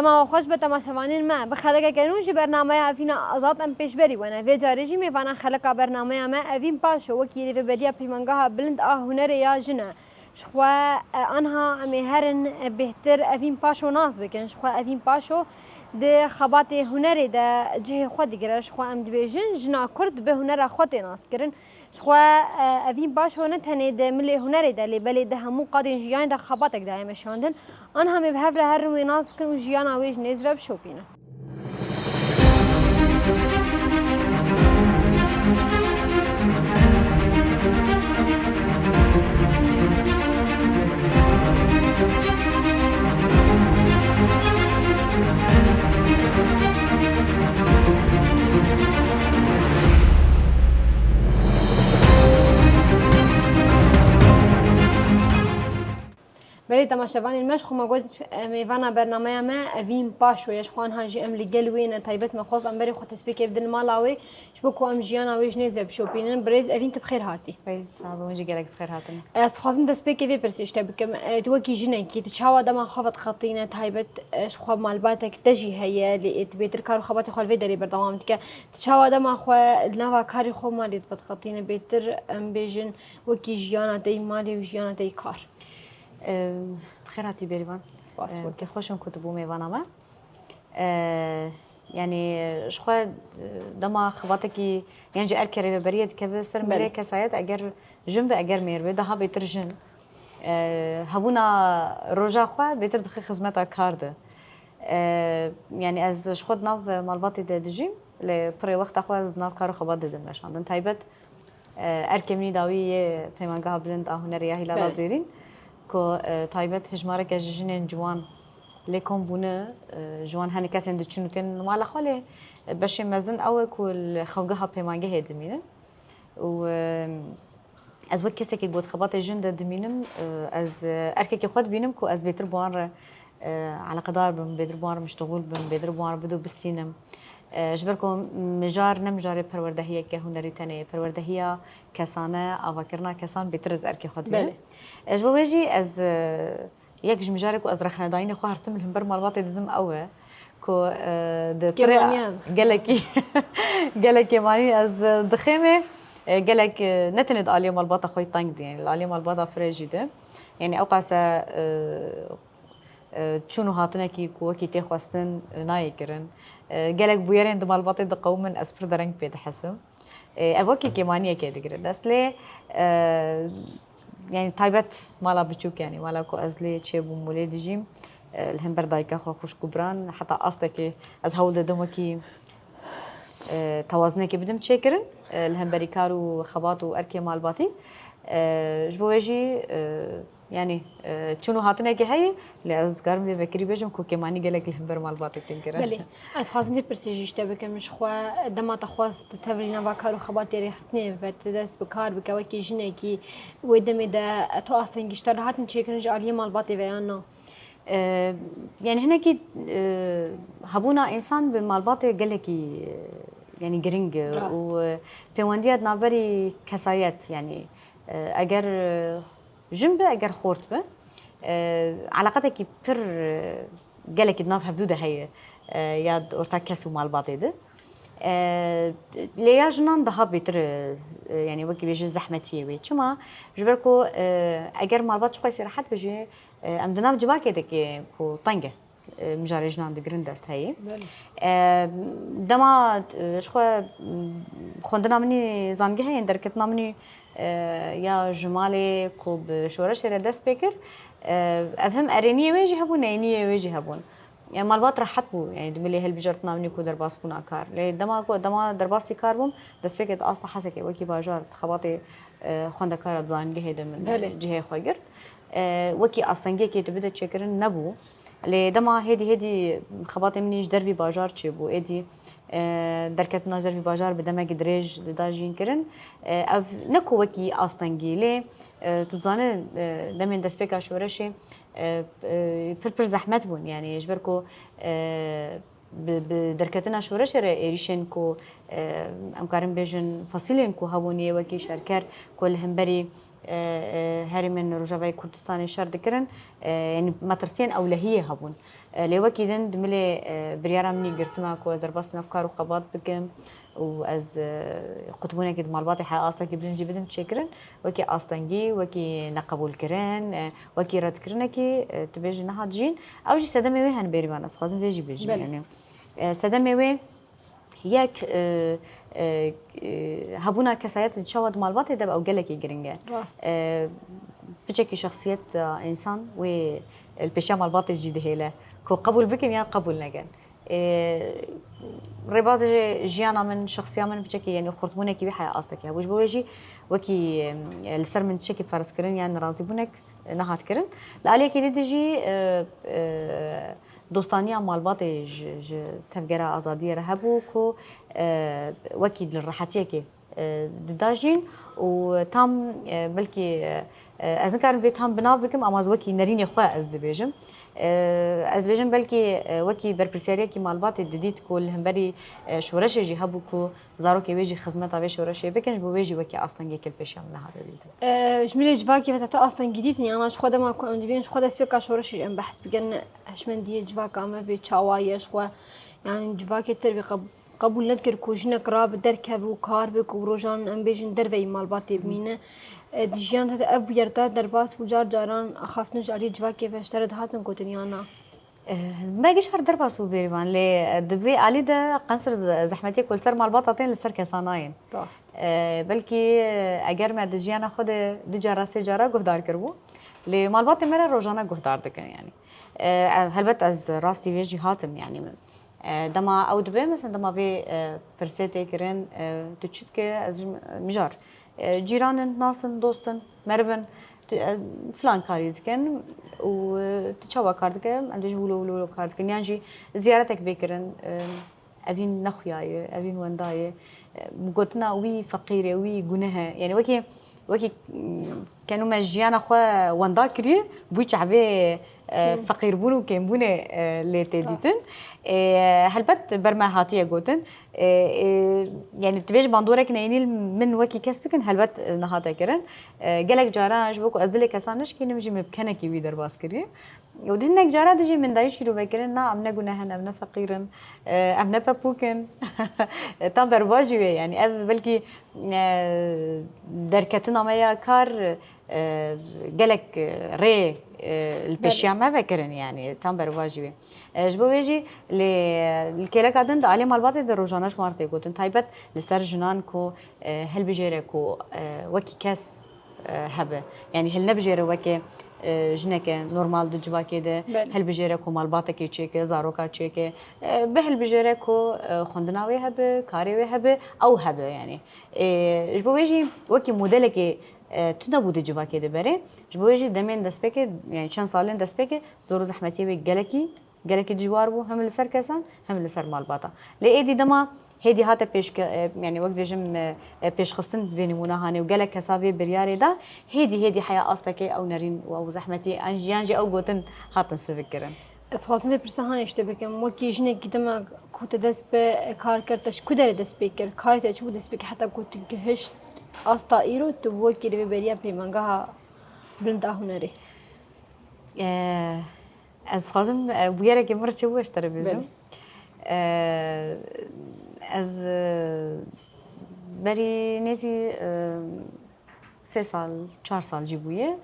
دما خوش به تماشاوانین ما بخلق کنون جی برنامه افینا آزاد ام پیشبری ونه و جارجی میوانه خلق برنامه ما افین پاشو وکی ری بدیا پیمانگاه بلند هنر یا جنه شخوا آنها مهرن بهتر افین پاشو ناز بکن شخوا افین پاشو ده خبات هنری ده جه خود دیگر شخوا ام دبیجن جنا کرد به هنر خود ناز کرن شخوا افین پاشو نه تنه ده ملی هنری ده لی بلی ده همو قادین جیان ده خباتک دایم شاندن آنها می بهفر هر روی ناز بکن و جیان آویج نیز رب شوپینه بله تماشاوانین مش خو مگود میوانا برنامه ما اوین پاشو یش خوان هاجی ام لگل وین تایبت مخوز ام بری خو تسبیک بدن مالاوی شبو کو ام جیان اویج نیز بشوپینن برز اوین تبخیر هاتی بس صعب ونجي قالك بخير هاتن از خوازم تسبیک وی پرسیش تبکم تو کی جنه کی تشاوا دما خفت خطینه تایبت شخو مالباتک تجی هي لی تبیتر کار خبات خو الفی دری برنامه تک تشاوا دما خو نوا کاری خو مالی فت خطینه بیتر ام بیجن وکی جیان دی مالی و جیان دی کار بخير هاتي بيريفان سپاس بود كيف خوشم كتبوا ميوانا ما يعني شخوا دما خباتكي يعني جي اركري بريد كيف سر ملي كسايت اگر جنب اگر مير ده بيترجن هبونا روجا خوا بيتر دخي خدمتا كارده يعني از شخود ناف مالباتي دجيم لبري وقت اخوا از ناف كارو خبات ددم مشاندن تايبت اركمني داوي بيمانگاه بلند هنريه هلال زيرين کو تایبت هجماره که جنین جوان لیکن بونه جوان هنی کسی اندچونو تن مال خاله باشه مزن او کل خلقها پیمانگه هدمینه و از وقت کسی که بود خبات جنده دمینم از ارکه که خود بینم کو از بیتر بوار على قدار بم بیتر بوار مشتغول بم بیتر بوار بدو بستینم جبركم مجار نمجار پروردهیه که هنری تنه پروردهیه کسانه آوکرنا کسان بیترز ارکی خود بله جبوجی از یک جمجاره کو از رخنداین خو هرتم الهم بر مالبات ددم اوه کو د قالك ماني از دخيمه قالك نتند عليه مالبات خوي طنق يعني عليه مالبات فريجيده يعني اوقاسه شنو هاتنا كي كوكي تخواستن نايكرن قالك بويرين دمال باطي دقو من اسبر درنج بيت حسم ابوكي كيمانيه كده كده اصلي يعني تايبت مالا بتشوك يعني مالا كو ازلي تشيبو مولي دجيم الهمبر دايكا خو خوش كبران حتى اصلك از هول دمكي توازنك بدم تشكرن الهمبري كارو خباطو اركي مال باطي جبوجي يعني شنو هاتنا كي هي اللي أذكر من بكري بيجم كو كماني قالك الهمبر مال باطك تنكره بله از خواستم برسیجیش تبکم مش خوا دما تخواست تبلینا با کارو خباتی ریختنه و تدرس بکار بکوی کی جنه کی و دم ده تو اصلا گشتر هاتن چیکن جالی مال باطی ویانا يعني هنا كي هبونا انسان بمال باطي قالك يعني جرينج و بيوانديات نابري كسايات يعني اگر جنبه اگر خورت به علاقتك بر قالك بناف حدوده هي ياد اورتاك كسو مال بعضيده ليا جنان ده بيتر يعني وكي بيجي زحمتي وي كما جبركو اگر مال بعض شوي صراحه بيجي ام دناف جباكي دك كو طنقه مجاري جنان دقرن دست هي دما شخو خوندنا مني زانگه هي دركتنا مني يا جمالي كوب شورش دست بكر افهم ارينيه ويجي هبون عينيه ويجي هبون يعني مالبات راحت بو يعني دملي هل بجرتنا مني كو درباس بونا كار لي دما درباسي كار بوم دست بكت اصلا حسكي وكي باجار خباطي خوندا كار زانگه هيدا من جهه خوغرت وكي اصلا كي تبدا تشكرن نبو لي دما هدي خباطي مني دربي باجار تشبو ادي دركت نظر في بازار بدمج دريج لداجين كرن اف نكو وكي اصلا لي تزانه دمن دسبيكا شورشي بر زحمت بون يعني جبركو بدركتنا شورش ريشن كو امكارن بيجن فصيلين كو هونيه وكي شركر كل همبري هاري من رجاوي كردستان شهر ذكرن يعني مترسين اولهيه هبون لێ وەکیدن دملێ بریارە منی گرتنا کو دەرباس نەفکار و خەبات بکەم و ئەس قوتبوونێکی ماڵباتی حیا ئاستێکی برنجی بدم چێکردن وەکی ئاستەنگی وەکی نەقبولکردن وەکی ڕەتکردنێکی تبێژی نەهاتژین ئەوژی سەدەمێوێ هەن بێریوان ئەسخوازم بێژی بێژی سەدەمێوێ یەک هەبوونا کەسایەت چاوە ماڵباتێ دەب ئەو گەلێکی گرنگە بچێکی شخصیت ئینسان وێ الپێشیا ماڵباتێژی دەهێلە کۆ قبول بکەن یان قبول نەکەن ڕێبازی ژیانە من شخصیا من بچێکی یعنی خورتبوونێکی وی حیا ئاستێکی هەبووش بۆ وێژی وەکی لەسەر من چێکی فەرزکردن یان ڕازیبوونێک نەهاتکردن لە ئالێکی دی دژی دۆستانیا ماڵباتێ تەفگەرە ئازادیەرە هەبوو کۆ وەکی ڕەحەتیەکێ دداژین و تام بەلکی ئەز نکارم بێت تام بناو بکەم ئاماز وەکی نەرینێ خۆ ئەس دەبێژم ئەس بێژم بەلکی وەکی بەرپرسیارەکی ماڵباتێ ددیت کۆ لە هەمبەری شۆرەشێژی هەبوو کۆ زارۆکێ وێژی خزمەتا وێ شۆرەشێ بکەنج بۆ وێژی وەکی ئاستەنگێکی پێشیان نەهاتە دیتن ژمێ ژواکی بەتە ئاستەنگی دیتنی ئەماش خۆ دەما کۆ ئەم دەبێن خۆ دەست پێ کا شۆرەشی ئەم بەحث بگەن هەشمەندیە جواک ئەمە بێ چاوایەش خۆ یانی جواکێ تر قبول نەکرد کۆژینەک ڕا بە دەرکەڤ و کار بک و ڕۆژان ئەم بێژن دەرڤەی ماڵباتێ بمینە دیژیان هەتا ئەv یەردا دەرباس و جار جاران ئەخافتن ژالی جواکێ بەشترە دەهاتن گوتنیانە باگیش هەر دەرباس و بێریوان لێ دەبێ ئالیدا قەنسەر زەحمەتیە کولسەر ماڵباتاتێن لەسەر کەسانایەن ڕاست بەلکی ئەگەر مە دژیانە خۆ دجارە سێجارە گوهدار کردبوو لێ ماڵباتی مەرە ڕۆژانە گوهدار دەکەن ینی هەلبەت ئەز ڕاستی وێژی هاتم ینی من دەما ئەو دەبێ مەسەن دەما بێ پرسێ تێکردن تو چیت کە ئەز میژار جیرانن ناسن دۆستن مەربن فلان کاری دکەن و چاوا کار دکەم ئەم دێژ ولۆ کار دکەن یانجی زیارەتێک بێکردن ئەڤین نەخوایە ئەڤین وەندایە گوتنا وی فەقیرێ وی گونەهە یعنی وەکی کەنومە ژیانە خۆ وەندا کریە بووی چعبێ فەقیربوون و کێمبوونێ لێ تێدیتن هەلبەت بەرمە هاتیە گوتن یعنی تبێژ باندۆرێک نینیل من وەکی کەس بکەن هەلبەت نەهاتەکردن gelek caran ji bo ku ez dilê kesan neşkînim jî me kenekî wî derbas kiriye û din nek cara dijî min dayî şîrovekirin na em ne gunehin em ne feqîrin em ne pepûkin tam berva jî wê yani ev belkî derketina me ya kar gelek rê li pêşiya me vekirin yani tam berva jî wê ji bo wê jî li kêleka din di alê malbatê de rojane ji wan tê gotin taybet li ser jinan ku hilbijêre ku wekî kes hebe yani hil nebijêre wekê jineke normal di civakê de hilbijêre ku malbatekê çêke zaroka çêke bi hilbijêre ku xwendina wê hebe karê wê hebe ew hebe yani ji bo wê jî wekî modelekê tu nebû di civakê de berê ji bo wê jî demên destpêkê yani çend salên destpêkê zor û zehmetiyê wê gelekî dijwar bû hem li ser kesan hem li ser malbata lê êdî dema hêdî hate pêş yani wek bêjim pêşxistin vê nîmûna hanê û gelek kesa vê biryarê da hêdî heya astekê ew nerîn û ew zehmetî yan jî ew gotin hatin sivikirin Ez xwazim vê pirsa hanê ji te bikim wekî jinekî dema ku te dest bi karkir te ji ku derê dest pê kir karê te çi bû dest pê kir heta ku tu gihişt asta îro tu wekî li vê beriya peymangeha bilind a hunerê ez dixwazim bûyerekê mir çi bû ez tere bêjim ez berî nêzî 3 sal 4 sal jî bûye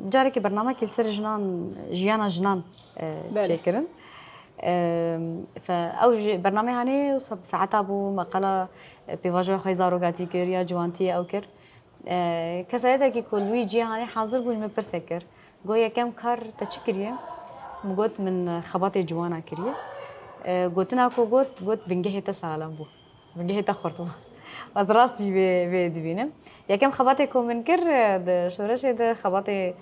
carekî bernamekê li ser jinan jiyana jinan çêkirin ew ji bername hanê saeta bû meqala pêvajoya xwe zarogatî kir ya ciwantiyê ew kir kesayetekî ku li wî cîhanê hazir bû me pirsek kir got yekem kar te çi kiriye min got min xebatê ciwana kiriye gotina ku got bingehê te salam bû bingehê te xurtbû ez rast jî vê dibînim yekem xebatê ku min kir di şoreşê de xebatê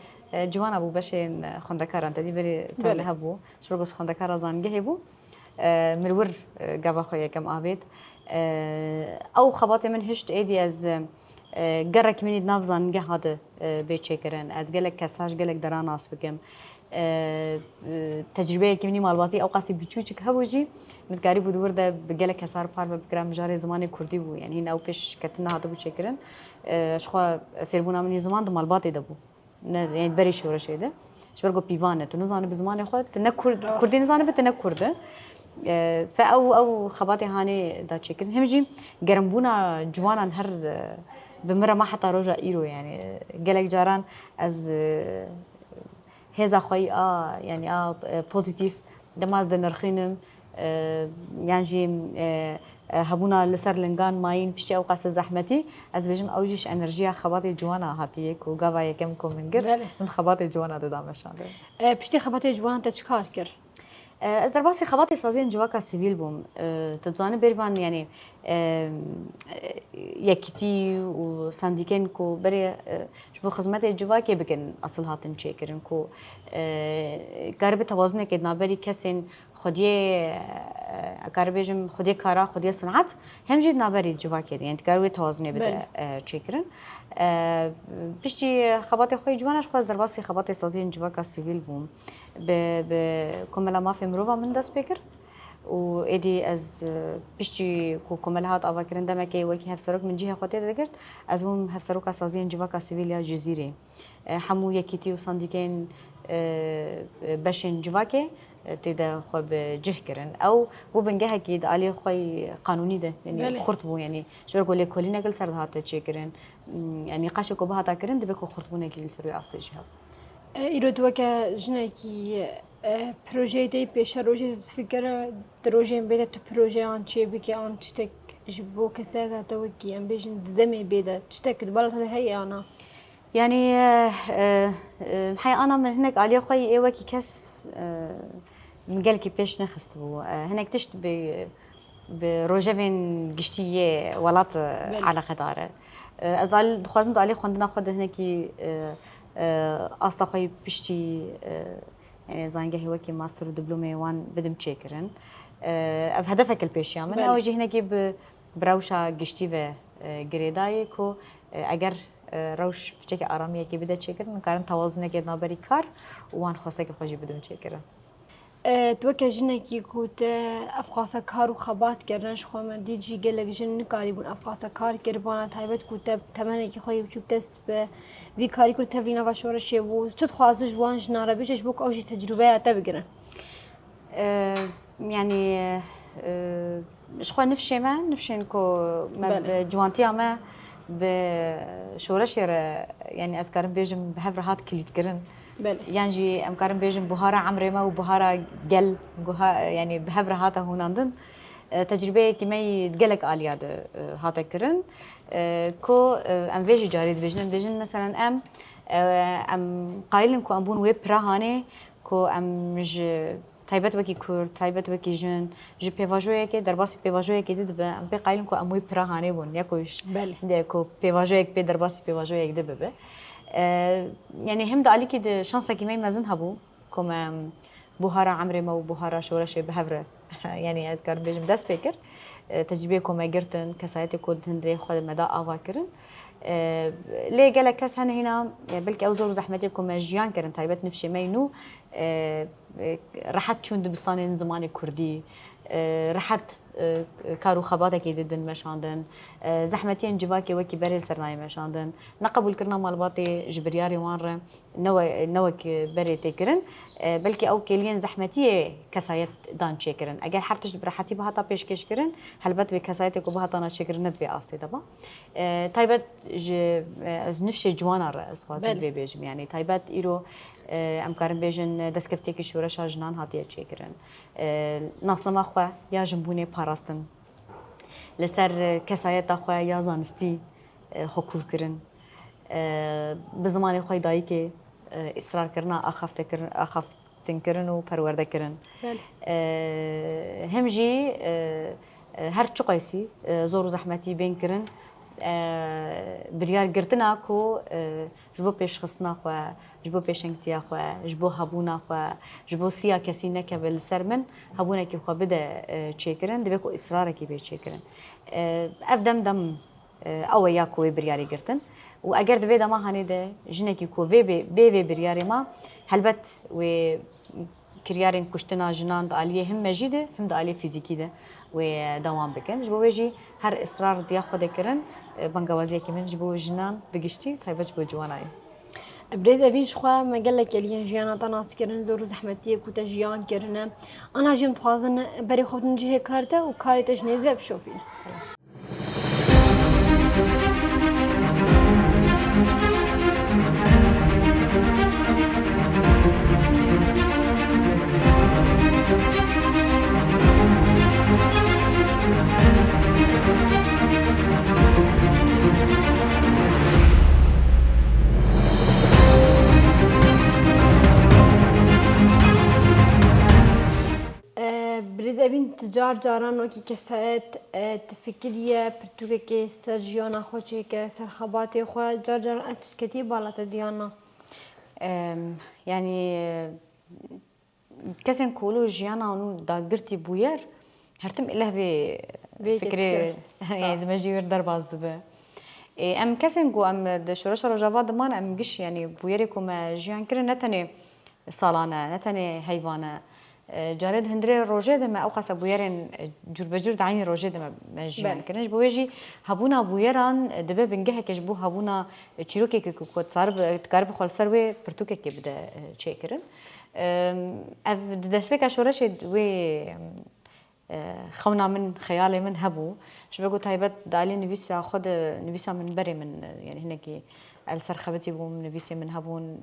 ciwana bû beşên xwendekaran te dî berê te li hebû ji bo xwendekara zangehê bû min wir gava xwe yekem avêt ew xebatê min hişt êdî ez gerek minî nav zangeha de bê çêkirin ez gelek kesaş gelek deran nas bikim tecrübeyekî minî malbatî ew qasî biçûçik hebû jî mitkarî bû wir de bi gelek kesar par ve bikirin mijarê zimanê Kurdî bû yani hîn ew pêş ketin nehatibû çêkirin ji xwe fêrbûna minî ziman di malbatê de bû yani berê şoreşê de شبرگو پیوانه تو نزانه بزمان خود تنه کردی نزانه به تنه کرده او خباتی هانی دا چکن همجی گرمبونا جوانان هر بمره ما حتى رجع إيرو يعني قالك جاران از هذا خوي يعني بوزيتيف دماز دنرخينم يعني هبونا لسر لنگان ماين بشي اوقات زحمتي از بيجم اوجيش انرژيا خباطي جوانا هاتيك وقاوا يكم كومنجر من خباطي جوانا دامشان پشتی خباتی جوان تا چکار کر از در باسی خباطی سازی جواکا سیویل بوم تدوانه بریوان يعني یکیتی و سندیکن کو بری شبو خدمت جواکی بکن اصل هاتن چیکرن کو قرب توازن که نابری کسین خودی قربیجم خودی کارا خودی صنعت همجی نابری جواکی یعنی قرب توازن بده چیکرن بشتی خباطی خوی جوانش خواست در باسی خباطی سازی جواکا سیویل بوم به کاملا ما فی مروه من دست بکر و ایدی از بشتی کو کملات آوا کردن دمکی وکی هفسروک من جهه خاطر دکرد از اون هفسروک اساسی انجوا سیویلیا جزیره همو یکیتی و سندیکین بشن جواکه تدا خوب جه کردن او بو بنجه کید علی خوی قانونی ده یعنی خرط بو یعنی شو بقول لك کلی نقل سر هات چه کردن یعنی قاش کو بهات کردن دبکو خرط بو نقل سر است جهه ایرو تو که جنکی پروژه دی پیش روزی فکر دروژه بیده تو پروژه آن چی بکی آن چتک جبو کساتا تو کی ام بیشن دمی بیده چتک دبالت هی آنا يعني حي أنا من هناك علي خوي إيه وكي كاس من قالك بيش نخستو هناك تشت بروجين قشتية ولات على قداره أزال خوازم علي خوندنا خود هناكي أصلا خوي بيشتي يعني زانجه هي وكي ماستر ودبلومي وان بدم تشيكرن هدفك البيش يعمل أوجي هناكي براوشة قشتي و جريداي كو أجر روش بچه که آرامیه که بده چه کردن کارن توازنه که نابری کار وان خواسته که خوشی بدم چه کردن تو که جنه کی کوت افقاس کار و خبات کردنش خو من دیجی گلک جن کاری بون افقاس کار کربان تایبت کوت تمنه کی خوی بچوب دست به وی کاری کو تبلینا و شورش بو چت خوازش وان جناره بچش بوک اوجی تجربه تا بگیرن يعني مش خو نفشي ما نفشين كو جوانتي ما بشورش يعني أذكر بيجم بهفر هات كليت كرن يعني أمكار بيجم بهارة عمري ما وبهارة جل يعني بهفر هات هوناندن تجربة كمية جلك عالية هات كرن كو أم فيجي جاريد بيجن مثلا أم قايلن كو أمبون ويب راهاني كو أم مش تایبت وکی کورد تایبت وکی جن جی پیواژویی که در باسی پیواژویی که دید به ام بقاییم کو اموی پراهانه بون یا کوش ده کو پیواژویی که در باسی پیواژویی که دید به يعني هم دالی که شانس کی می مزن هبو کم بوهارا عمري ما وبوهارا شورش بهفره يعني اذكر بيجم داس فكر تجربه كما جرتن كسايتي كود هندري خود مدى آوا كرن ليه قال لك كاس هنا بلكي اوزور زحمتي كما جيان كرن تايبت نفشي مينو رحت شون دبستان زمان كردي رحت كارو خباتك يددن مشاندن زحمتين جواكي وكي بري سرناي مشاندن نقبل كرنا مالباطي جبرياري وانره نوك بري تكرن بلكي او كلين زحمتيه كسايت دان تشكرن اگر حرتش برحتي بهاتا بيشكش كرن هلبت بكسايتك وبهاتا نشكرن ندفي اصلي دابا تايبت از نفشي جوانا راس خوازن بيجم يعني تايبت ايرو امكارن بيجن دسكفتيكي شورش جنان هاتيه تشكرن ناصلما خو يا جنبوني باراستن لسر كسايت خو يا زانستي خكور كرن بزماني خوي دايكي اصرار كرنا اخفتن كرن و پرورده كرن همجي هر چقيسي زور زحمتي بين كرن بريار گرتنا کو جبو پیش خصنا خو جبو پیشنگتیا خو جبو هبونا خو جبو سیا کسی نکبل سرمن هبونا کی خو بده چیکرن دبکو اصرار کی به چیکرن افدم دم او یا کو برياري گرتن و اگر دوی دما هنی ده جنکی کو بی برياري ما هلبت و كريارين كشتنا جنان داليه هم مجيده هم داليه فيزيكي ده ودوام بكن جبو ويجي هر اصرار ديا خود كرن بنگوازي كمن جبو جنان بگشتي تايبج بو جواناي بريز أفين شخوا ما قال لك الين جيانا تناس كرن زور زحمتية كوتا جيان كرنا أنا جيم تخازن بري خود نجيه كارتا وكاري تجنيز بشوبين بريز أفين تجار جاران وكي كسات تفكرية برتوكي سر جيانا خوشي كسر خباتي خوا جار جاران أتشكتي بالا تديانا يعني كسن كولو جيانا ونو داقرتي بوير هرتم إله بفكرة يعني دمجيور درباز دبا ام كسن جو ام دشورش رجابا دمان ام قش يعني بويركو ما جيان كرن نتني صالانه نتني هيفانه جارد هندري روجه دما او قص بويرن جور بجور دعين روجه دما جيان كرنج بويجي هبونا بويران دبا بنجه كجبو هبونا تشيروكي كو تصارب تقرب خل سروي برتوكي بدا تشيكرن اف دسبك شورش وي خونا من خيالي من هبو شو بقول تايبت دالي نبيسا خد نبيسا من بري من يعني هناك السرخبتي بو من نبيسا من هبون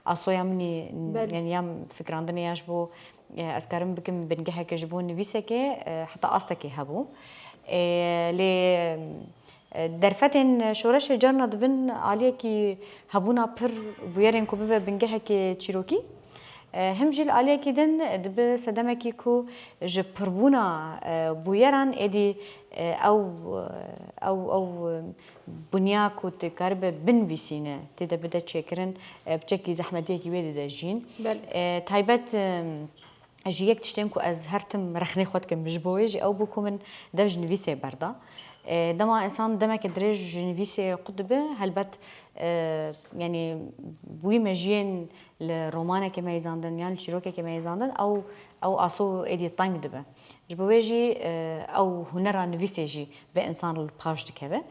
اصويا مني يعني يام فكر عندنا ياشبو اسكارم بكم بنجحك يجبون نبيسا كي حتى اصلك هبو ل درفتن شورش جرنا دبن عليكي هبونا بر بويرن كوبا بنجحك تشيروكي هم جيل عليه كدن دب سدمكي كو جبربونا بويران ادي او بنياكو تكرب بن بيسينا تدا بدا تشكرن بشكي زحمتي كي ويد دجين تايبت اجيك تشتمكو از هرتم رخني خودكم بجبويجي او بوكو من دج نفيسي بردا دما انسان دمك درج نفيسي قطبه هلبت يعني بوي مجين الرومانه كما يزاندن يعني الشيروكي كما يزاندن او اصو ادي طنق دبه جبويجي او هنرا نفيسيجي بانسان الباج دكبه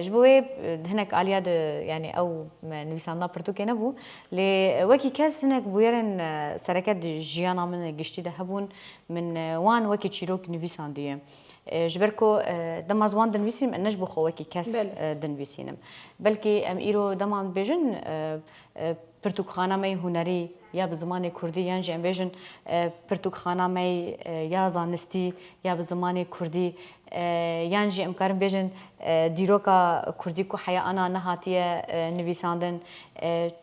جبوي هناك الياد يعني او نفيسانا برتوكي نبو لوكي كاس هناك بويرن سركات جيانا من قشتي دهبون من وان وكي تشيروك نفيسانديه جبركو دما زوان دنويسينم انش بو خوكي كاس دنويسينم بلكي ام ايرو دما بيجن پرتوکخانه می هنری یا به زمان کردی یعنی ام بيجن پرتوکخانه می یا زانستی یا به زمان کردی یعنی ام کارم بيجن دیروکا کردی کو حیا انا نهاتیه نویساندن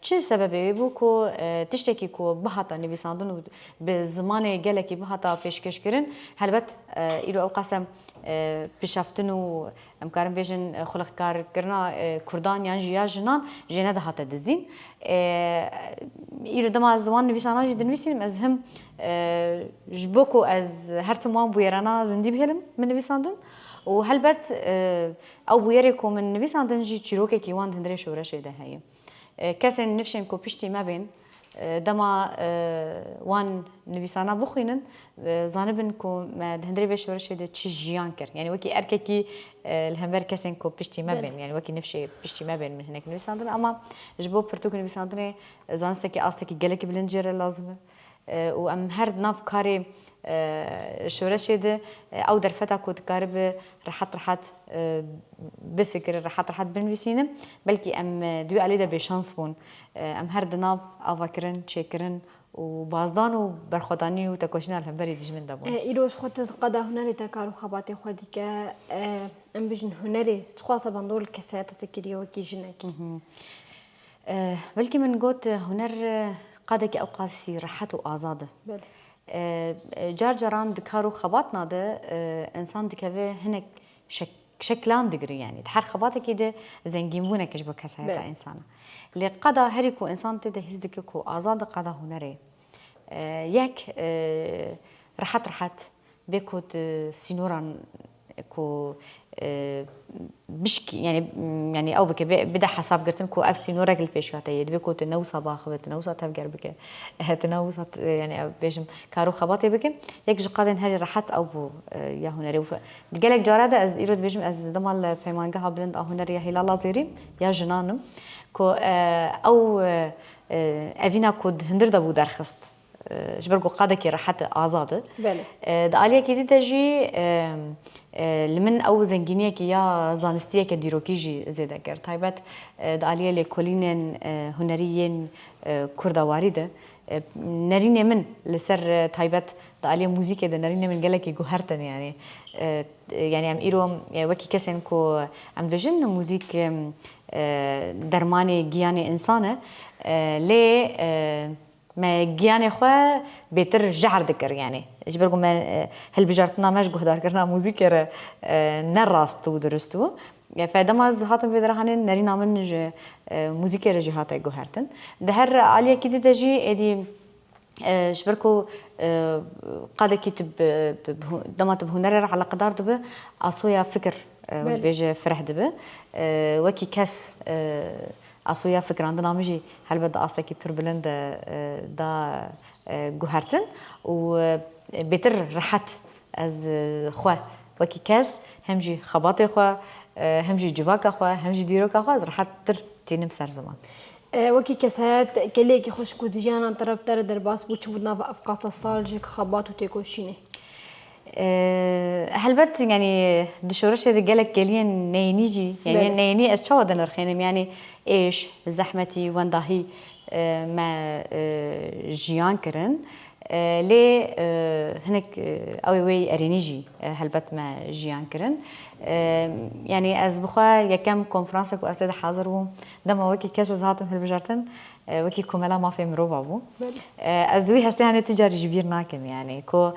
چه سببی بو کو تشتکی کو بهاتا نویساندن و به زمان گلکی بهاتا پیشکش کردن هلبت ایرو او قسم پیشافتن و امکارم بیشن خلق کار کرنا کردان یعنی جیا جنان جنه ده هات دزین ایرو دم از زمان نویسانا جدی نویسیم از هم جبوکو از هر تمام بویرانا زندی بهلم من نویساندن و هلبت او بویرکو من نویساندن جی چیروکی کیوان دندره شورش ده هی کسی نفشن کو پشتی ما بین دما وان نویسانا بخوینن زانبن کو ما دهندري بيش ورشه ده چی جیان کر يعني وكي ارككي الهمبر كسن کو پشتی ما بين يعني وكي نفشي پشتی ما بين من هناك نویساندن اما جبو پرتوك نویساندن زانستكي استكي گلك بلنجر لازمه و ام هر ناف كاري شورشه ده او درفتا كود كارب راحت بفكر راحت بنويسينم بلكي ام دوي علي ده بشانس بون ام هر دناب افكرن تشكرن و بازدان و برخوتانی و تکوشنا الهمبری دیجمن دابون ایروش خودت قدا هنری تکارو خباتی خودی که ام بجن هنری تخواص باندول کسایت تکریه و کی جنکی بلکه من قلت هنر قادك اوقاسي راحت و آزاده جار جاران دكارو خباتنا ده انسان دكاوه هناك شكلان دقري يعني تحر خباتك ده زنجيمونه كجبا كسايتا انسانه اللي قدا هريكو انسان تده هزدككو آزاد قدا هنري ياك راحت بيكو سينوران كو بشكي يعني او بك بدا حساب قرتن كو اف سي نورك البيشوات يدبي كو تنو صباح بتنوسا تفكر بك تنوسا يعني بيجم كارو خباطي بك يك جقادن هري راحت او بو يا هنري قالك جارده از ايرود بيجم از دمال فيمانغا بلند او هنري هلال زيري يا جنانم كو او افينا كود هندر دبو درخست جبرقو قادك راحت آزاده داليا كي تجي لمن او زنگینیه که یا زانستیه که دیروکی جی زیده کرد تایبت دالیا لکولین هنریین کردواری ده نرینه من لسر تایبت دالیا موزیک ده نرینه من گله که گوهرتن يعني ام ايرو وكي كسن كو ام دجن موزيك درماني جياني انسانه لي ما جياني خو بيتر جعر ذكر يعني جبركم ما هل بجرتنا ماش جهدار كرنا موزيك نراستو درستو فدماز هاتم في درهان نرينا من موزيك رجهات جهرتن دهر عليا كده تجي ادي شبركو قاعده كتب دمات بهنر على قدار دبه اصويا فكر بيجي فرح دبه وكي كاس اصويا فكر عندنا مجي هل بدا اصلي بيربلند دا جوهرتن وبيتر رحت از خو وكي كاس همجي خباطي خو همجي جواكا خو همجي ديروكا خو از رحت تر تينم سر زمان وكي كسات كليكي خوش كوزيانا طرب تر درباس بوتش بدنا افقاص الصالجك خباط وتيكوشيني هلبت يعني دشورش رجالك كلين نينيجي يعني نيني اشوا دن رخينم يعني ايش زحمتي ونداهي ما جيان كرن لي هناك اوي ارينيجي هلبت ما جيان كرن يعني از بخوا يكم كونفرنس واسد حاضر دما وكي كاس زاتم في البجرتن وكي كملا ما في مروبا بو ازوي هستي هاني تجاري جبير ناكم يعني كو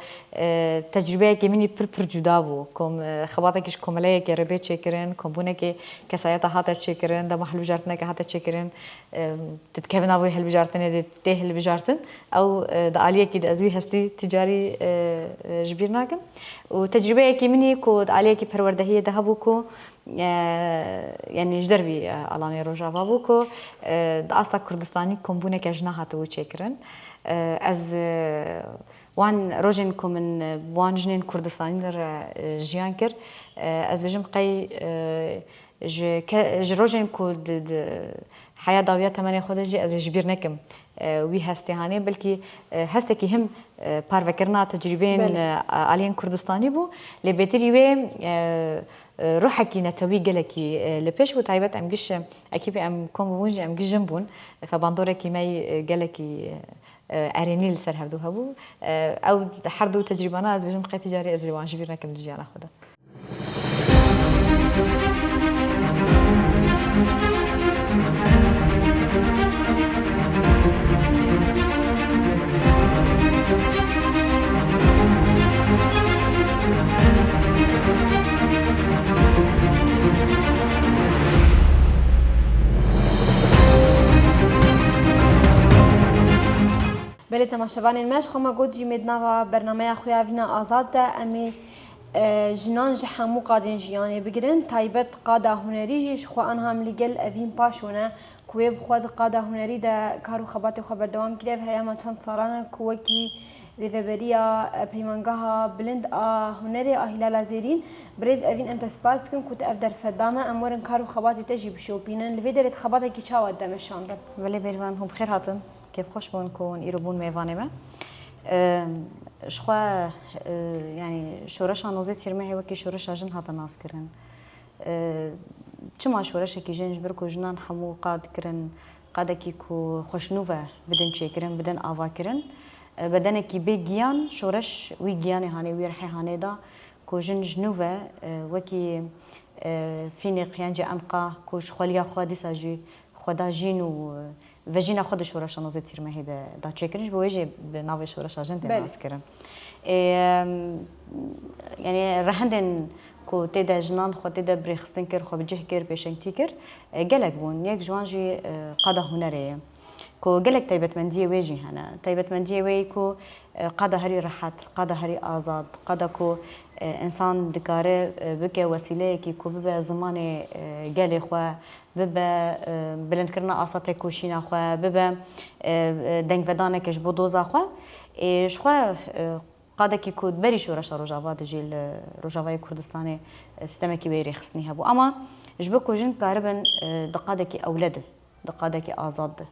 تجربه كمني بر جدا بو كم خباتكش كملا كي ربي تشكرن كومبونه كسايات هاتا تشكرن دما حل بجرتنا كهاتا تشكرن تتكبن ابو هل بجرتن دي هل بجرتن او داليه كي ازوي هستي تجاري جبير ناكم وتجربه كمني كو داليه كي پروردهي دهبو كو يعني جدربي علاني روجافا بوكو اصلا كردستاني كومبونه كجنا هاتو تشكرن از وان روجنكم من وان جنين كردستاني در جيانكر از بجم قي ج روجنكو حياه داويه تمني خودجي از جبير نكم وی هستی هانی بلکی هستی که هم پروکرنا تجربین آلین کردستانی بو لبیتری و روحكي نتوي جلكي لبيش وتعيبت ام جش اكيد ام كوم بونجي ام جش جنبون فبندوركي ماي جلكي اريني لسر هبدو هبو او حردو تجربنا از بجم قي تجاري از روان جبيرنا كم جي انا خدا بله تماشاوان الماش خما گوت جی مدنا و برنامه خویا وینا آزاد ده امی جنان جحمو قادن جیانه بگیرن تایبت قاده هنری جیش خو آن هم لگل اوین پاشونه کوی بخواد قاده هنری ده کارو خبات خبر دوام کرد هیا ما چند سالانه کوکی ریفبریا پیمانگاها بلند هنری هلال زیرین برز اوین ام تسپاس کن کت اف در فدامه امورن کارو خباتی تجی بشوپینن لوی درت خباتی کی چاواد دمشاندن ولی بیروان هم بخیر هاتن كيف خوش بون كون يروبون ميفاني ما شخوا يعني شورش نوزيت يرمي وكي شورش جن هذا ناس كرن چما شورش كي جن بركو جنان حمو قاد كرن قادكي كو خوشنوفه بدن چي كرن بدن آوا كرن بدن كي بيجيان شورش وي جياني هاني ويرحي هاني دا كو جن جنوفه وكي فيني قيانجي أنقا كوش خوليا خوا ديساجي خدا جين و وجينا خود شورش نوزه تيرمه هيدا دا تشكرنش بوجه بناوي شورش اجنت ناس كرم يعني رهندن كو تيدا جنان خو تيدا بريخستن كر خو بجه كر بيشنتي كر قالك بون يك جوانجي قاده هنريه كو قالك تايبت منديه ويجي هنا تايبت منديه وي كو قاده هري راحت قاده هري آزاد قاده كو انسان دکاره بکه وسیله کی کو به زمان گلی خو به بلند کردن آسات کوشینا خو به دنگ بدانه کش بو دوزا خو اش خو قاده کی کود بری شورش روجاوا دجیل روجاوای کردستان سیستم کی بیری خصنی هبو اما جبه کوجن قاربن دقاده کی اولاد دقاده کی آزاد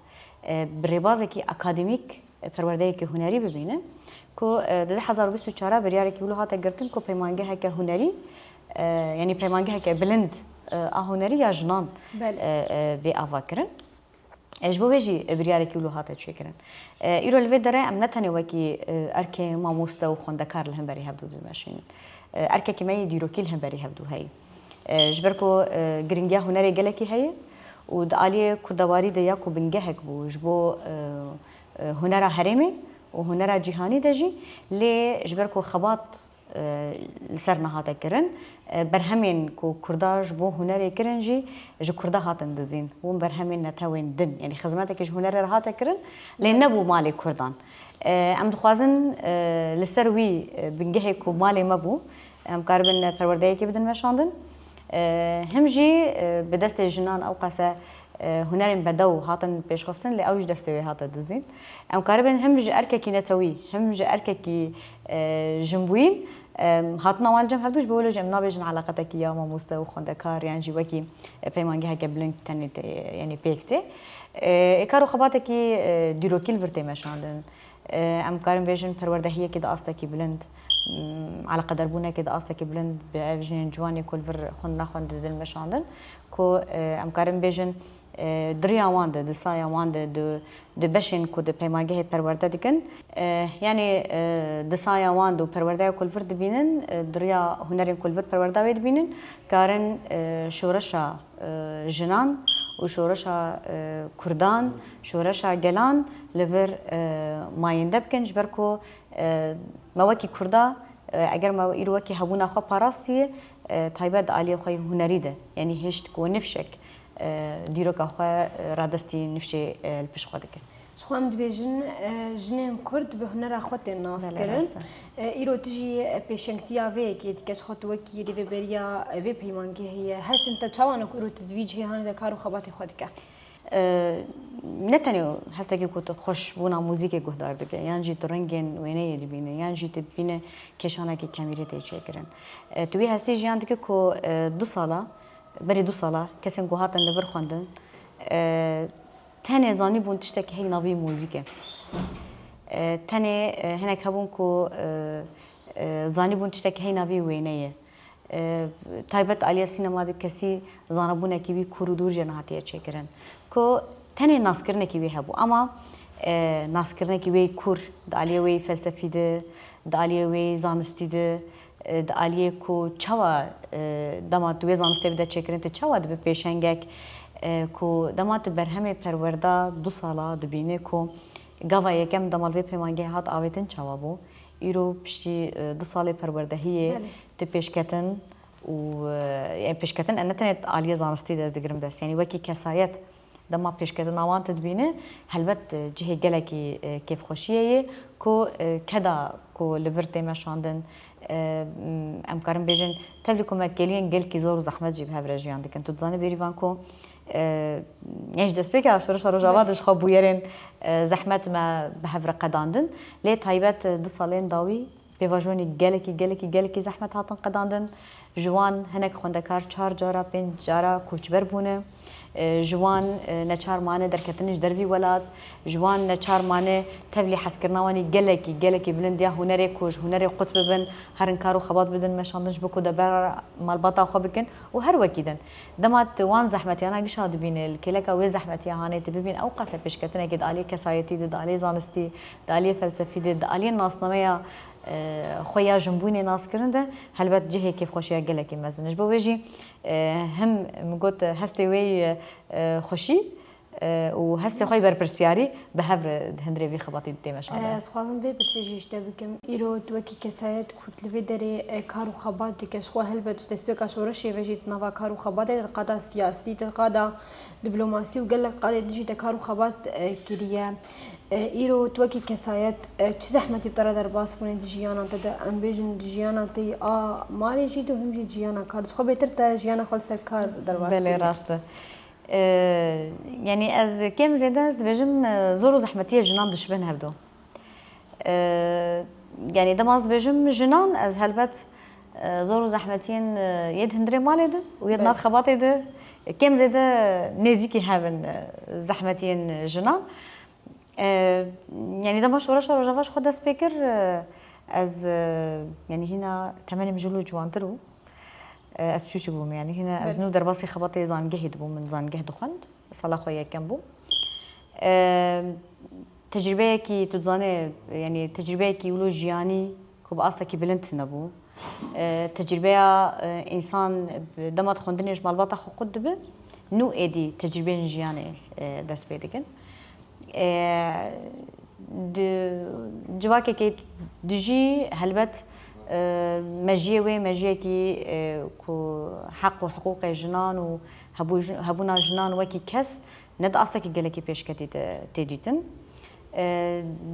بربازه کی اکادمیک پرورده کی هنری ببینه کو در 2024 بریاره کی ولو هاته گرتن کو پیمانگه هک هنری یعنی پیمانگه هک بلند هنری یا جنان به آواکرن اجبو بيجي بريارك ولو هاته تشكرن يرو الفيدره ام نتني وكي اركي ماموستا وخندكار لهم بري هبدو ماشين اركي كمي ديروكي لهم بري هبدو هي جبركو جرينجا هنري جلكي هي ودالي كردواري ديا كو بنجهك بو جبو هنرا هرمي وهنرا جهاني دجي لي جبركو خباط لسرنا هاته كرن برهمين كو كرداج بو هنري كرنجي جو كردا هاتن دزين و برهمين نتاوين دن يعني خدماتك جو هنري هاته كرن لين نبو مالي كردان ام دخوازن لسروي بنجهي كو مالي مبو ام قاربن پروردهي كي بدن مشاندن همجي بدست جنان او قاسه هنرين بدو هاتن بيشخصن لاوج دستوي هاته دزين ام قاربن همجي ارككي نتوي همجي ارككي جنبوين هاتنا والجم هفدوش بقولوا جم نابجن علاقتك يا ماموستا وخندكار يعني جواكي بيمانجي هكا بلنك تاني يعني بيكتي كارو خباتك ديروكيل فرتي مشاندن ام كارم بيجن پروردهيه كده استكي بلند على قدر بونا كده استكي بلند بجن جواني كل فر خندنا خند دل مشاندن كو ام كارم بيجن دريا وانده دسايا وانده د بشن کو د پیمانگه پرورده دکن یعنی دسايا وانده پرورده کل فرد بینن دريا هنرین کل فرد پرورده وید بینن کارن شورشا جنان و شورشا کردان شورشا گلان لور ماینده بکن جبرکو موکی کردا اگر ما ایروکی هبونا خو پاراستی تایبد علی خو هنری ده یعنی هشت کو نفشک دیروک آخوا رادستی نفشه الپش خود که. شخوام دبیجن جنین کرد به هنر خود ناس کرن. ایرو تجی پیشنگتیا وی که دیگه خود وکی ری بریا وی پیمانگی هی هستن تا چوانو ایرو تدویج هی هنر کارو خبات خود که. نتنیو هسته که کت خوش بونا موزیک گهدار دکه یعنی جیت رنگین وینه دبینه یعنی جیت بینه کشانه که کمیری تیچه کرن. توی هستی جیان دکه کو 2 ساله بري 2 ساله كسن قهاتن لبر خواندن تاني زاني بون تشتكي هي نوي موزيكا تاني هناك هبون كو زاني بون تشتكي هي نوي وينيه تايبت عليا سينما دي كسي زانبونه كي بي كورودور جناتيه چكرن كو تاني ناسكرنه كي بي هبو اما ناسكرنه كي بي كور داليه وي فلسفي ده داليه وي زانستي ده داليه کو چوا دمات وی زانسته بده چکرین ته چوا د پیشنګک کو دمات برهمه پرورده 2 ساله دبینه کو گاوا یکم دمال وی پیمانگه هات اویتن چوا بو ایرو پشی 2 ساله پرورده هی ته پیشکتن و يعني پیشکتن انتنت عالیه زانستی دز دگرم دست یعنی وکی کسایت دما پیشکتن اوان تدبینه هلبت جهه گلکی کیف خوشیه کو کدا کو لورته مشاندن ام کارم بیجن تبلیکو مکلین گل کی زور زحمت جیب هفرجیان دکن تو زانه بیریوان کو یعنی دست بگه اشتراش روجاوادش خواب بویرین زحمت ما به هفر قداندن لی تایبت 2 سالین داوی بیواجونی گلکی زحمت هاتن قداندن جوان هنک خوندکار 4 جارا 5 جارا کوچبر بونه جوان نچار مانه درکتنش دروی ولاد جوان نچار مانه تبلی حسکرناوانی گلکی بلندیا هنری کوج هنری قطب بن هرن کارو خبات بدن مشاندش بکو دبر مالباتا خو بکن و هر وکیدن دمات وان زحمتی انا گشاد بین الکلکا و زحمتی هانه تبین او قصه پیشکتنه که دالی کسایتی دالی زانستی دالی فلسفی دالی ناسنامه خويا جنبوني ناس كرنده هلبت جهه كيف خوشيا قالك مزنج بوجي هم مقوت هستي وي خوشي و هستی خوی برپرسیاری به هر هندری وی خباتی دیمشان. از خوازم وی پرسیجیشته بکم ایرو توکی کسایت کتلوی داری کارو خبات دیکش خو هل بچ تسبیک شورشی وجیت نوا کارو خبات القضاء سیاسی القضاء دیپلماسی و قال قضاء دیجیت کارو خبات کریه ایرو توکی کسایت چه زحمتی بتره در باس کنه دیجیانا تد امبیجن دیجیانا تی ماری جیت و هم جیت دیجیانا کار خو بهتر تا دیجیانا خال سر کار در باس. بله راسته. يعني از كم زيادة از بيجم زورو زحمتية جنان دشبن هبدو يعني دماز بيجم جنان از هلبت زورو زحمتين يد هندري مالي ده ويد ناب خباطي ده كم زيادة نزيكي هبن زحمتين جنان يعني دماش ورش ورجاش خد سبيكر از يعني هنا 8 مجلو جوانترو از شو بوم يعني هنا ازنو درباسي خبطي زانجه بوم من زانجه دخند صلاة خويا كم بوم تجربة كي تزاني يعني تجربة كي ولو جياني كوب أصلا كي بلنت نبو تجربة إنسان دمت خندنيش مالباطة خو قد به نو إدي تجربة جياني دست بيدكن جواكي كي دجي هلبت مجيه كي كو حق وحقوق جنان وهبونا جنان وكي كس ند اصلا كي قالكي بيش كتي تيجيتن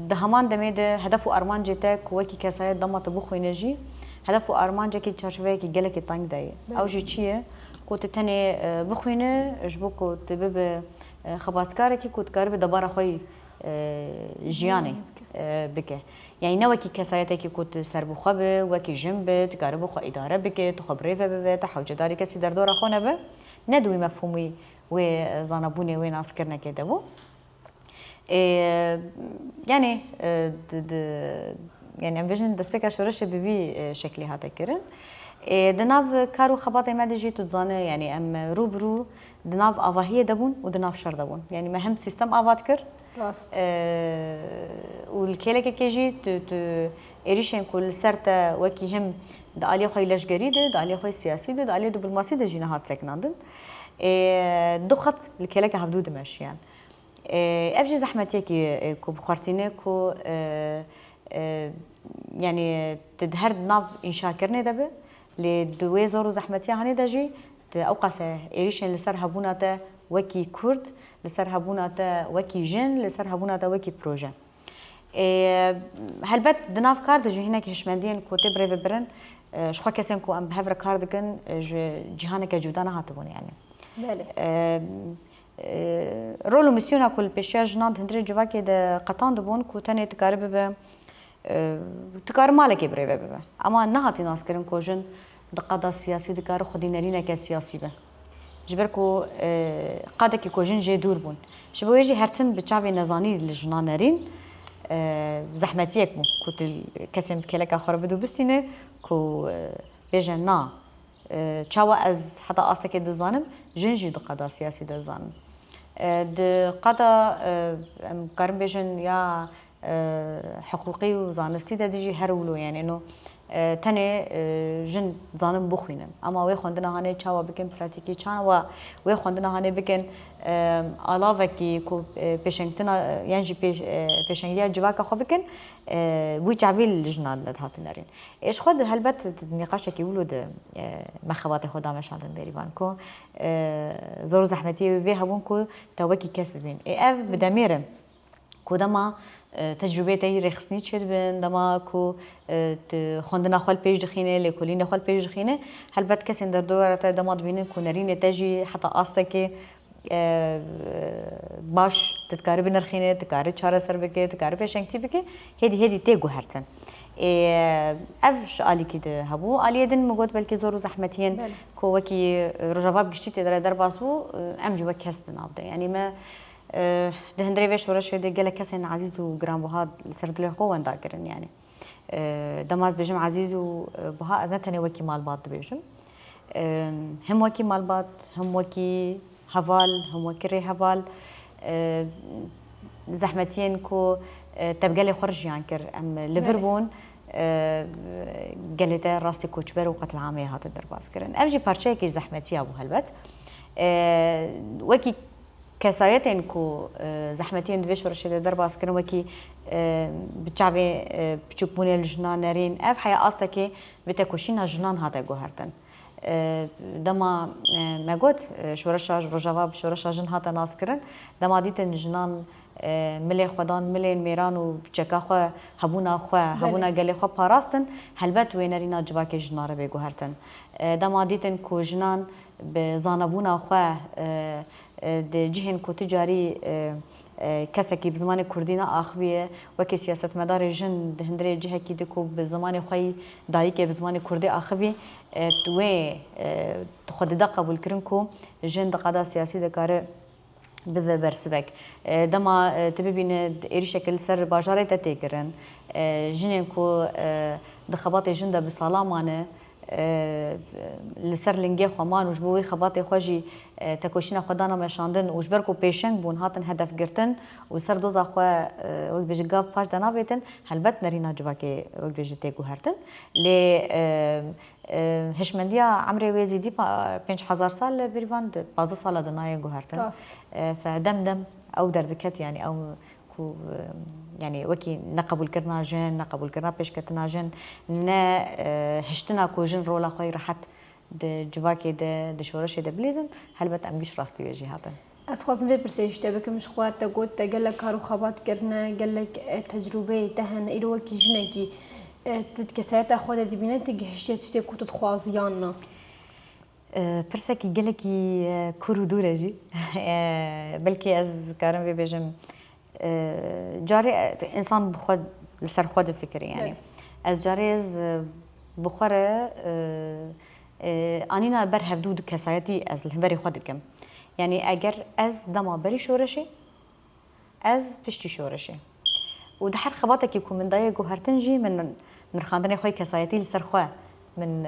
دهمان دميد هدف ارمان جيتك وكي كسايد ضمت بخو نجي هدف ارمان جكي تشارشوي كي قالكي طنق داي او جي تشيه كنت تاني بخوينه جبوكو تبب خباتكاركي كنت قرب دبار خوي جياني بك يعني نوكي كسايتك كنت سربو خبه وكي جنبت قربو خو اداره بك تخبري به تحوج داري كسي در دور خونه به ندوي مفهومي و زانبوني وين اسكرنا كده بو يعني يعني امبيجن دسبيكا شورش ببي شكلي هذا كرن دناف كارو خباطي ما دجي تزانه يعني ام روبرو دناف افاهيه دبون ودناف شر دبون يعني مهم سيستم افات كر راست والكيلك كيجي إريشين كل سرتا وكي هم داليا خوي لشجري ده داليا خوي سياسي ده داليا دبلوماسي ده جينات سكناندن دخت الكيلك هبدو دمشق يعني أبجي زحمتي كي كوب خارتينه كو يعني تدهر ناف إنشاء كرني ده به لدوي زورو زحمتي هني دجي أوقاسه إريشين لسر هبوناته وكي كرد لسر هبوناته وكي جن لسر هبوناته وكي بروجه هلبت دناف كارد جو هناك هشمندين كو تبري برن شخوا كسين كو ام بهفر كاردكن جهانك جودانا هاتبون يعني بله رولو ميسيونا كل بيشيا جنان هندري جواكي ده قطان دبون كو تاني تقارب به تقارب مالك بري به اما نهاتي ناس كرن كو جن دقادا سياسي دقار خدي نرينا كسياسي به جبركو قادك كو جن جي دور بون شبو يجي هرتم بتشافي نزاني للجنانرين زحمتيك مو كنت كسم كلك آخر بدو بسينه كو بيجن نا تشاوا از حتى أصلك دزانم جنجي دقدا سياسي دزانم دقدا كارم بيجن يا حقوقي وزانستي دجي هرولو يعني إنه تنه جن زانم بخوینم اما وی خوندنا هانه چاوا بکن پراتیکی چانا و وی خوندنا هانه بکن علاوه کی کو پیشنگتنا یعنی پیشنگیا جواکا خو بکن وی چاویل جنال لدهات نرین ايش خود هلبت نقاش کی ولود مخابات خدا مشادن بریوان کو زور زحمتی وی هبون کو توکی کسب بین اف بدمیرم کدام تجربه تایی رخصنی چید بین دما کو خوندنا خال پیش دخینه لکولین خال پیش دخینه هلبت کسی در دوره تا دماد بینن کنارین تجی حتی آسته که باش تذكاري بنرخينه تذكاري چاره سر بكي تذكاري بشنكتي بكي هدي تيجو هرتن افش آلی كده هبو آلی دن مجود بلکه زور و زحمتين كو وكي رجواب گشتی تدري در باسو ام جو كاستن عبده يعني ما ده هندري ويش ورش ده قال كاسن عزيز وجرام بهاد سرد له قوة داكرن يعني دماز بيجم عزيز وبها نتني وكي مال بعض بيجم هم وكي مال بعض هم وكي هفال هم وكري هفال زحمتين كو تبقى لي خرج يعني كر ام ليفربون قالت راستي كوتشبر وقتل عامي هذا الدرباس كرن امجي بارشي كي زحمتي ابو هلبت وكي کسایتین کو زحمتین دویش ورشه در باز کردن وکی بچابه بچوبونه الجنان نرین اف حیا آستا که بتکوشینا جنان هاته گوهرتن دما مگوت شورش روجاوا شورش جن هاته ناس کردن دما دیتن جنان ملی خدان ملی میران و چکا خو هبونا گلی خو پاراستن هلبت وینرینا جواک جناره به گوهرتن دما دیتن کو جنان به زانبونا خو د جهن کو تجاری کسی که به زمان کردینا آخویه و که سیاست مدار جن دهندره جه کی دکو به زمان خوی دایی که به زمان کردی آخوی توی خود دا قبول کردن کو جن دقیقا سیاسی دکاره به برسبک دما تبینه ایری شکل سر باجاره تتیکرن جنین کو دخبات جن دا بسالامانه لسر لنگی خوامان و جبوی خبات خوشی تکوشینا خدانا مشاندن و جبر کو پیشنگ بون هاتن هدف گرتن و سر دوزا خوا وقت بیش گاف پاش دنا بیتن هلبت نرینا جوا که وقت بیش تیگو هرتن لی هشمندیا عمری ویزیدی 5000 سال بریوان 15 سال دنای گو هرتن فدم او دردکت يعني او يعني وكي نقبل كرنا جن نقبل كرنا پیش کتنا جن نه هشتنا کو جن رولا خوي راحت د جواكي د شورش د بليزن هلبت ام بيش راستي وجي هاتن از خوازم في برسيج تبك مش خوات تقول قال لك هارو خبات كرنا قال لك تجربه تهن ايرو وكي جنكي تتكسات اخوات دي بينات هشت تشتي كو تخوازيانا برسكي قال لك كورو دورجي بلكي از كارم في بيجم جاري انسان بخود لسر خود فكري يعني از جاري از بخوره انينا بر هفدود كسايتي از الهبري خود كم يعني اگر از دما بري شورشي از پشتي شورشي وده هر خباتك يكون من دايه جوهرتنجي من نرخاندني خوي كسايتي لسر خو من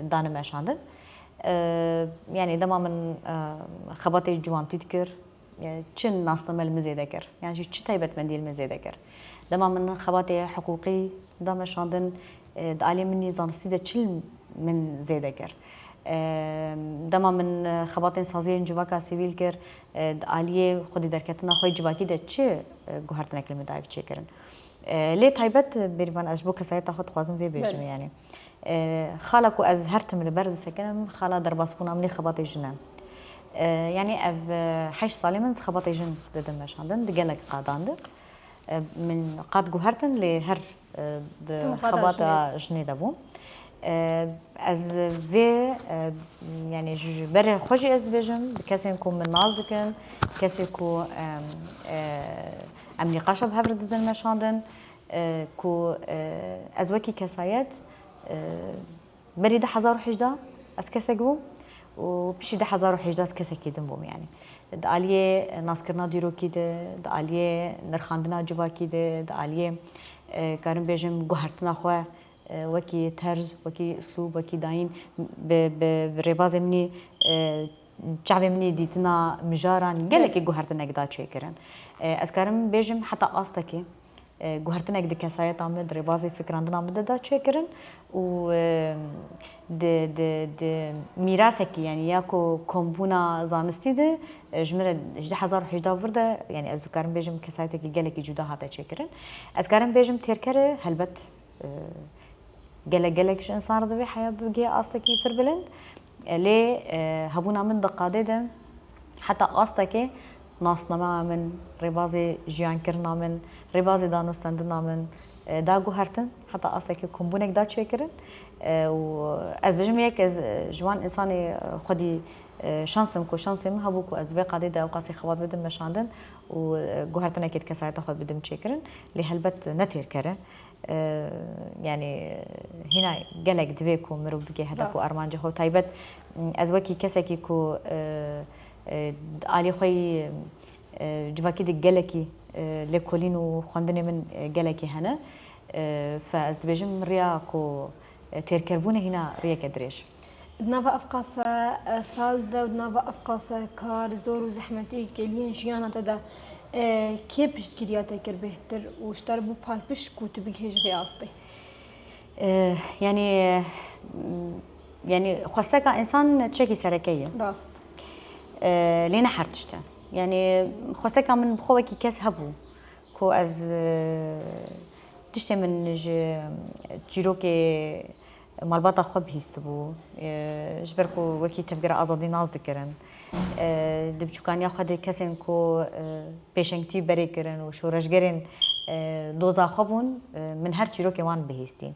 دان ماشاندن يعني دما من خباتي جوانتي تكر يعني چن ناستم المزيد كر يعني چه تايبت مندي المزيد كر دما من خباتي حقوقي دما شاندن دالي مني زانستي ده چل من زيد كر دما من خباتين سازي جواكا سيفيل كر دالي خودي دركتنا خوي جواكي ده چه گوهرتنا كلمه دايك چه كرن ليه تايبت بيربان اشبو كسايت تاخد خوازم في بيجم يعني خالكو از هرت من البرد سكنم خالا درباسبونا مني خباتي جنان يعني اف 8 سالي من خباتي جن ددم مشاندن دقلك قاداند من قاد جوهرتن لهر خباتا جني دبو از في يعني بر خوشي از بيجم كاسين كو من نازكن كاسين كو ام نقاش بهفر ددن مشاندن كو از وكي كسايات بريد 1011 از كاسك بو و بشي 1011 كسك كيدن بوم يعني داليه ناسكرنا ديرو كيده داليه نرخاندنا جوا كيده داليه كارم بيجم گوهرتنا خو وكي طرز وكي اسلوب وكي داين بريباز مني شعب مني ديتنا مجاران قالك گوهرتنا قدا تشكرن اسكارم بيجم حتى استكي گوهرتنا قد كسايت عمد ريبازي فكراندنا عمد دا تشكرن و د میراثك يعني ياكو كومبونا زانستي ده جمره 1011 ورده يعني از كارم بيجم كسايتك قالك جودا هاتا تشكرن از كارم بيجم تيركره هلبت قالك انسان رضوي حياه بقي استكي بربلند لي هبونا من دقاده ده حتى استكي ناسنما من ريبازي جيان كرنا من ريبازي دانوستندنا من داغو هرتن حتى استكي كومبونك دا تشكرن و از بجم یک از جوان انسانی خودی شانسم کو شانسم هبو کو از وقاده دا قاسی خوات بدم مشاندن و گوهرتنا کیت کسایت خود بدم چیکرن لی هلبت نتیر کره يعني هنا قالك دبيكو مرو بقي هدف وارمانجه خو تايبت از وكي كسكي كو علي خوي جواكي دي قالكي لكولين وخوندني من قالكي هنا فاز دبيجم رياكو تيركربونه هنا ريا كدريش دنافا افقاس سال ده ودنافا افقاس كار زور وزحمتي كلين شيانا تدا كيف بشتكرياتي كر بهتر واشتر بو بالبش كوتو بيجهج في اصلي يعني خاصة كإنسان تشكي سركية راست لينا حرتشته يعني خواستك من بخوكي كاس هبو كو از تشتي من جيروكي مالباطا خوب هيستبو جبركو وكي تفكر ازادي ناز ذكرن دبچوکانیا خود کسین کو پیشنگتی بری کرن و شورشگرین دوزا خوبون من هر چیرو که وان بهیستی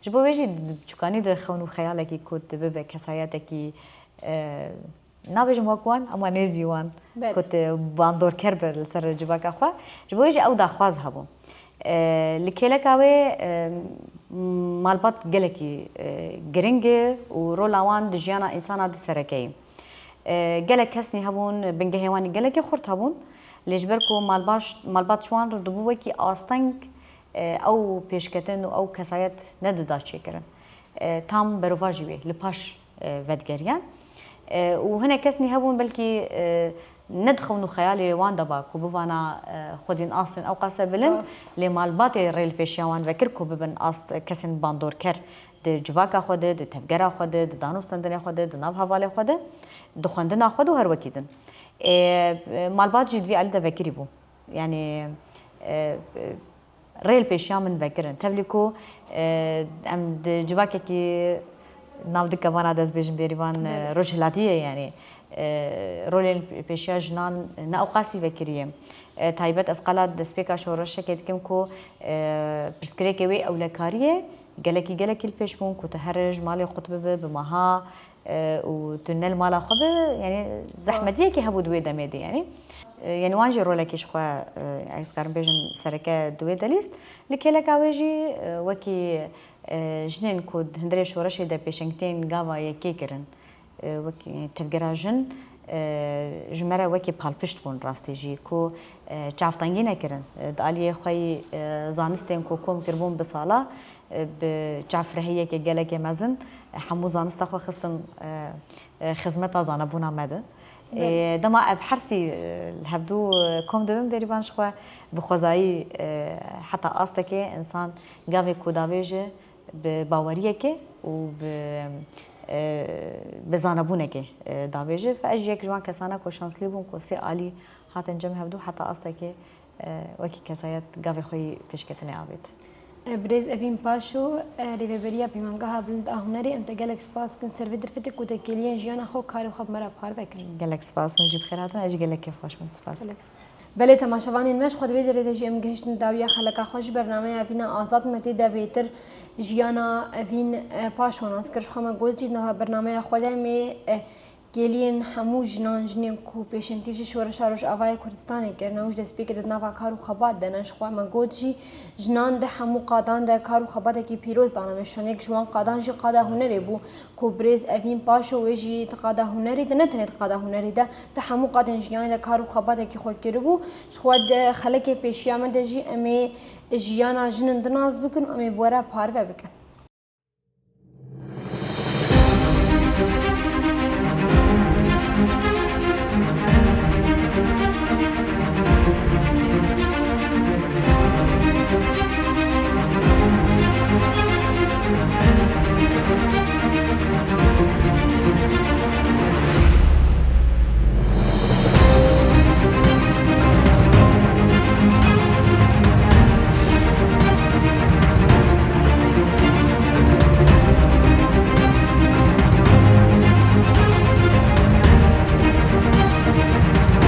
جبو ویجی دبچوکانی ده خونو خیاله کی کود به کسایت کی نابجم وکوان اما نزیوان کود باندور کربر سر جبا که خوا جبو ویجی او دخواز هبون لکیله کاوی مالبات گلکی گرینگه و رولاوان دجیانا انسان ده سرکی گلک کسی هبون بنگه هوانی گلکی خورد هبون لیجبرکو مالبات شوان رو دبوه کی آستنگ او پیشکتن او کسایت نداده چه کرن تام برواجی وی لپاش ودگریان و هنه کسی هبون بلکی ندخونو خیالی وان دبا کو بوانا خودین آستن او قاسه بلند لی مالبات ریل پیشیوان وکر کو ببن آست کسین باندور کر ده جواکا خوده ده تفگرا خوده ده دانوستندن خوده ده ناو حواله خوده ده خوندن خوده و هر وکیدن مالبات جدوی علی ده وکری بو یعنی ریل پیشیان من وکرن تبلیکو ام ده جواکا کی ناو دکا وانا دست بیجن بیریوان روشلاتیه یعنی رول پیشیا جنان ناوقاسی وکریه تایبت از قلات دسپیکا شورش شکید کم کو پرسکری که وی اولکاریه گلکی الپیش بون کو تهرج مالی قطبه بماها و تنل مالا خبه يعني زحمتيه كي هبو دوي دميدي يعني وانجي رولكيش خوا اسكارم بيجم سركه دوي دليست لكيلك اويجي وكي جنين كود هندريش ورشي دا بيشنكتين غاوا يكيكرن وكي تفجراجن جمره وكي بالبشت بون راستيجي كو چافتانگي نكرن داليه خوي زانستين كو كوم كربون بصاله بجعفر هي كي جالك مزن حمو زانست خو خستن خدمت زانبونا مده دما ابحرسي الهبدو كوم دبن بريبان شخوا بخوزاي حتى استكي انسان غاوي كوداويجه بباوريكه و بزانبونكه داويجه فاجيك جوان كسانا كو شانسلي بون كو سي علي هاتن جم هبدو حتى استكي وكي كسايت غاوي خوي پیشکتنه آبید بريز افين باشو ريفيبريا بيمانغا بلند اهنري انت جالكس باس كن سيرفيدر فتي كوتكيليان جيانا خو كارو خب مرا بار بكن جالكس باس نجيب خيراتن اجي جالك كيف خوش من سپاس بله تماشاوان مش خود ویدر تجی ام گهشتن داویا خلقا خوش برنامه افینا آزاد متی دا بیتر جیانا افین پاشوناس کرش خما گوجی نه برنامه خود می گلین همو جنان جنین کو پیشنتیجی شورش روش اوای کردستان کرنوش دست پیک دنا و کارو خبات دنش خو ما گوجی جنان ده همو قادان ده کارو خبات کی پیروز دانم شونه جوان قادان جی قادا هنری بو کو برز افین پاشو وجی قادا هنری ده نه تنت قادا هنری ده همو قادن جیان ده کارو خبات کی خو کربو خود خلک پیشیام ده جی امی جیانا جنن دناز بکن امی بورا پارو بکن